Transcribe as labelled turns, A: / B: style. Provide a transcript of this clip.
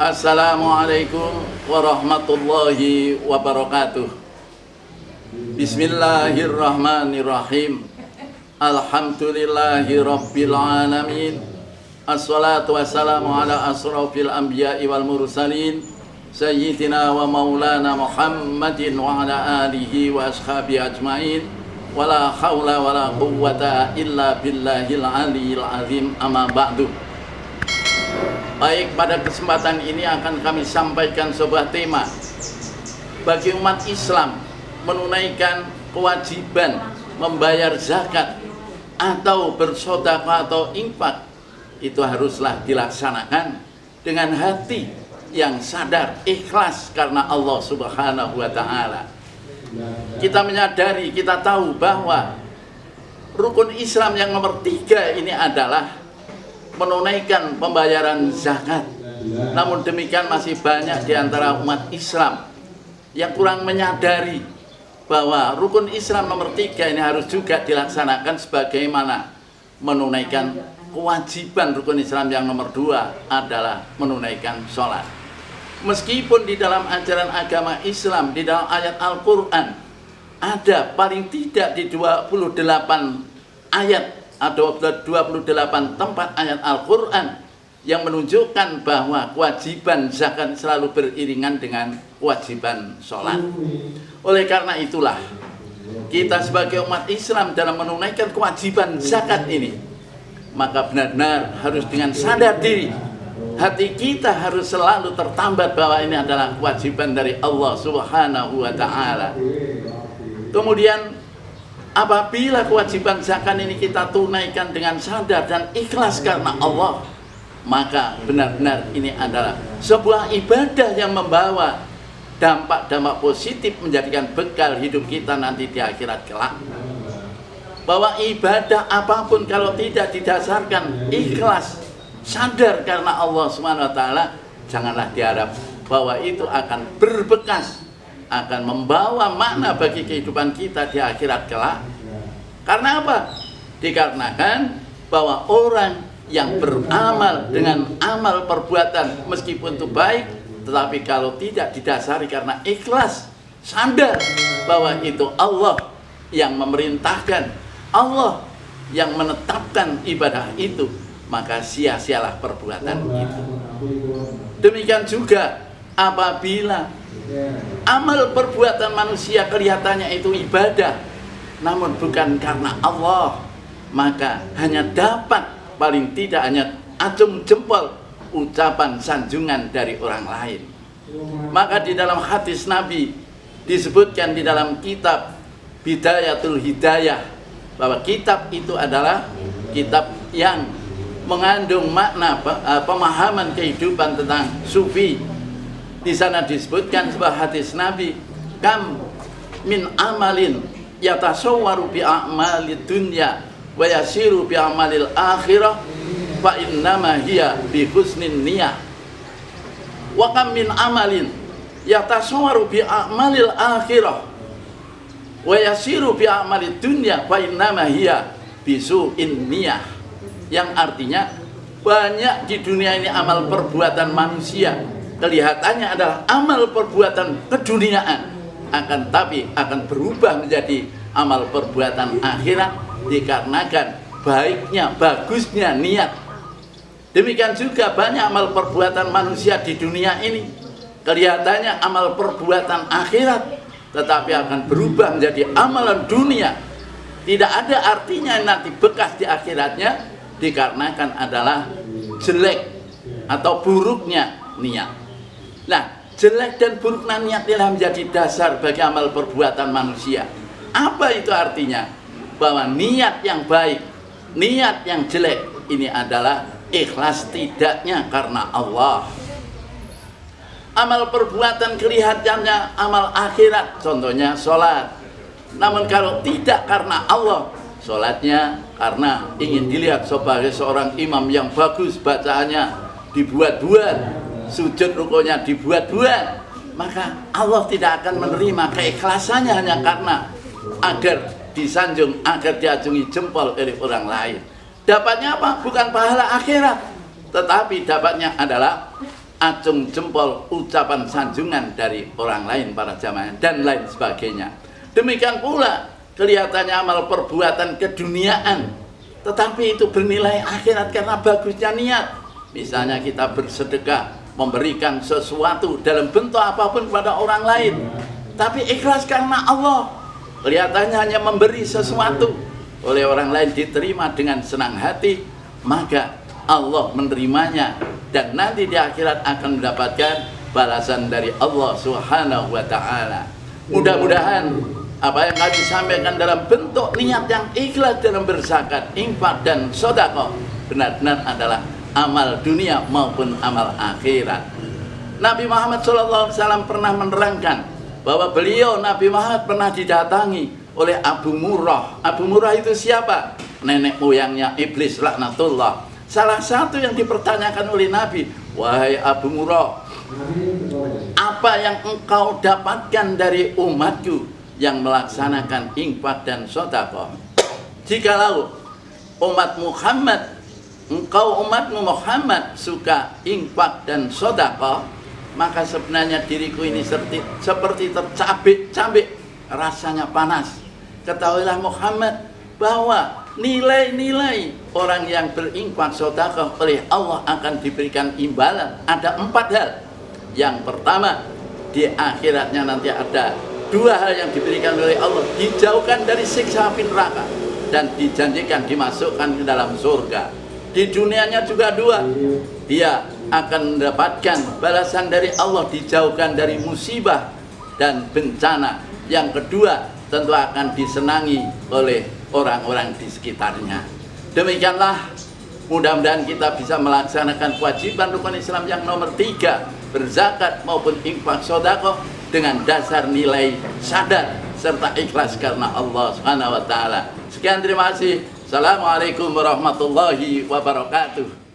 A: Assalamualaikum warahmatullahi wabarakatuh. Bismillahirrahmanirrahim. Alhamdulillahi rabbil alamin. Assalatu wassalamu ala asrafil anbiya'i wal mursalin Sayyidina wa maulana Muhammadin wa ala alihi wa ashabihi ajma'in. Wala hawla wala quwwata illa billahil aliyil azim, amma ba'du. Baik, pada kesempatan ini akan kami sampaikan sebuah tema. Bagi umat Islam, menunaikan kewajiban membayar zakat atau bersedekah atau infak itu haruslah dilaksanakan dengan hati yang sadar, ikhlas karena Allah Subhanahu wa ta'ala. Kita menyadari, kita tahu bahwa rukun Islam yang nomor 3 ini adalah menunaikan pembayaran zakat. Namun demikian masih banyak di antara umat Islam yang kurang menyadari bahwa rukun Islam nomor 3 ini harus juga dilaksanakan sebagaimana menunaikan kewajiban rukun Islam yang nomor 2 adalah menunaikan sholat. Meskipun di dalam ajaran agama Islam, di dalam ayat Al-Quran ada paling tidak di 28 ayat atau 28 tempat ayat Al-Quran yang menunjukkan bahwa kewajiban zakat selalu beriringan dengan kewajiban sholat. Oleh karena itulah kita sebagai umat Islam dalam menunaikan kewajiban zakat ini, maka benar-benar harus dengan sadar diri, hati kita harus selalu tertambat bahwa ini adalah kewajiban dari Allah Subhanahu wa ta'ala. Kemudian apabila kewajiban zakat ini kita tunaikan dengan sadar dan ikhlas karena Allah, maka benar-benar ini adalah sebuah ibadah yang membawa dampak-dampak positif, menjadikan bekal hidup kita nanti di akhirat kelak. Bahwa ibadah apapun kalau tidak didasarkan ikhlas, sadar karena Allah Subhanahu wa ta'ala, janganlah diharap bahwa itu akan berbekas, akan membawa makna bagi kehidupan kita di akhirat kelak. Karena apa? Dikarenakan bahwa orang yang beramal dengan amal perbuatan meskipun itu baik, tetapi kalau tidak didasari karena ikhlas, sadar bahwa itu Allah yang memerintahkan, Allah yang menetapkan ibadah itu, maka sia-sialah perbuatan itu. Demikian juga apabila amal perbuatan manusia kelihatannya itu ibadah, namun bukan karena Allah, maka hanya dapat paling tidak hanya acung jempol ucapan sanjungan dari orang lain. Maka di dalam hadis Nabi disebutkan di dalam kitab Bidayatul Hidayah bahwa kitab itu adalah kitab yang mengandung makna pemahaman kehidupan tentang sufi. Di sana disebutkan sebuah hadis Nabi, kam min amalin yatasawwaru bi a'malid dunya wa yasiru bi amalil akhirah fa innama hiya bi husnin niyah. Wa kam min amalin yatasawwaru bi a'malil akhirah wa yasiru bi amalid dunya fa innama hiya bi su'in niyah. Yang artinya banyak di dunia ini amal perbuatan manusia kelihatannya adalah amal perbuatan keduniaan, akan tapi akan berubah menjadi amal perbuatan akhirat dikarenakan baiknya, bagusnya niat. Demikian juga banyak amal perbuatan manusia di dunia ini kelihatannya amal perbuatan akhirat, tetapi akan berubah menjadi amalan dunia. Tidak ada artinya nanti bekas di akhiratnya, dikarenakan adalah jelek atau buruknya niat. Nah, jelek dan buruknya niat adalah menjadi dasar bagi amal perbuatan manusia. Apa itu artinya? Bahwa niat yang baik, niat yang jelek ini adalah ikhlas tidaknya karena Allah. Amal perbuatan kelihatannya amal akhirat, contohnya sholat. Namun kalau tidak karena Allah, sholatnya karena ingin dilihat sebagai seorang imam yang bagus, bacaannya dibuat-buat, sujud rukunya dibuat-buat, maka Allah tidak akan menerima keikhlasannya hanya karena agar disanjung, agar diacungi jempol oleh orang lain. Dapatnya apa? Bukan pahala akhirat, tetapi dapatnya adalah acung jempol, ucapan sanjungan dari orang lain, para jamaah, dan lain sebagainya. Demikian pula kelihatannya amal perbuatan keduniaan, tetapi itu bernilai akhirat karena bagusnya niat. Misalnya kita bersedekah, memberikan sesuatu dalam bentuk apapun kepada orang lain, tapi ikhlas karena Allah. Kelihatannya hanya memberi sesuatu, oleh orang lain diterima dengan senang hati, maka Allah menerimanya dan nanti di akhirat akan mendapatkan balasan dari Allah Subhanahu wa ta'ala. Mudah-mudahan apa yang kami sampaikan dalam bentuk niat yang ikhlas dalam berzakat, infak dan sedekah benar-benar adalah amal dunia maupun amal akhirat. Nabi Muhammad SAW pernah menerangkan bahwa beliau, Nabi Muhammad, pernah didatangi oleh Abu Murrah. Abu Murrah itu siapa? Nenek moyangnya iblis laknatullah. Salah satu yang dipertanyakan oleh Nabi, wahai Abu Murrah, apa yang engkau dapatkan dari umatku yang melaksanakan infak dan sedekah? Jikalau umat Muhammad, engkau umatmu Muhammad suka infak dan sedekah, maka sebenarnya diriku ini seperti tercabik-cabik, rasanya panas. Ketahuilah Muhammad bahwa nilai-nilai orang yang berinfak sedekah oleh Allah akan diberikan imbalan. Ada 4 hal. Yang pertama, di akhiratnya nanti ada 2 hal yang diberikan oleh Allah, dijauhkan dari siksa api neraka dan dijanjikan dimasukkan ke dalam surga. Di dunianya juga 2, dia akan mendapatkan balasan dari Allah, dijauhkan dari musibah dan bencana. Yang kedua, tentu akan disenangi oleh orang-orang di sekitarnya. Demikianlah, mudah-mudahan kita bisa melaksanakan kewajiban rukun Islam yang nomor 3, berzakat maupun infak sedekah dengan dasar nilai sadar serta ikhlas karena Allah Subhanahu wa ta'ala. Sekian, terima kasih. Assalamualaikum warahmatullahi wabarakatuh.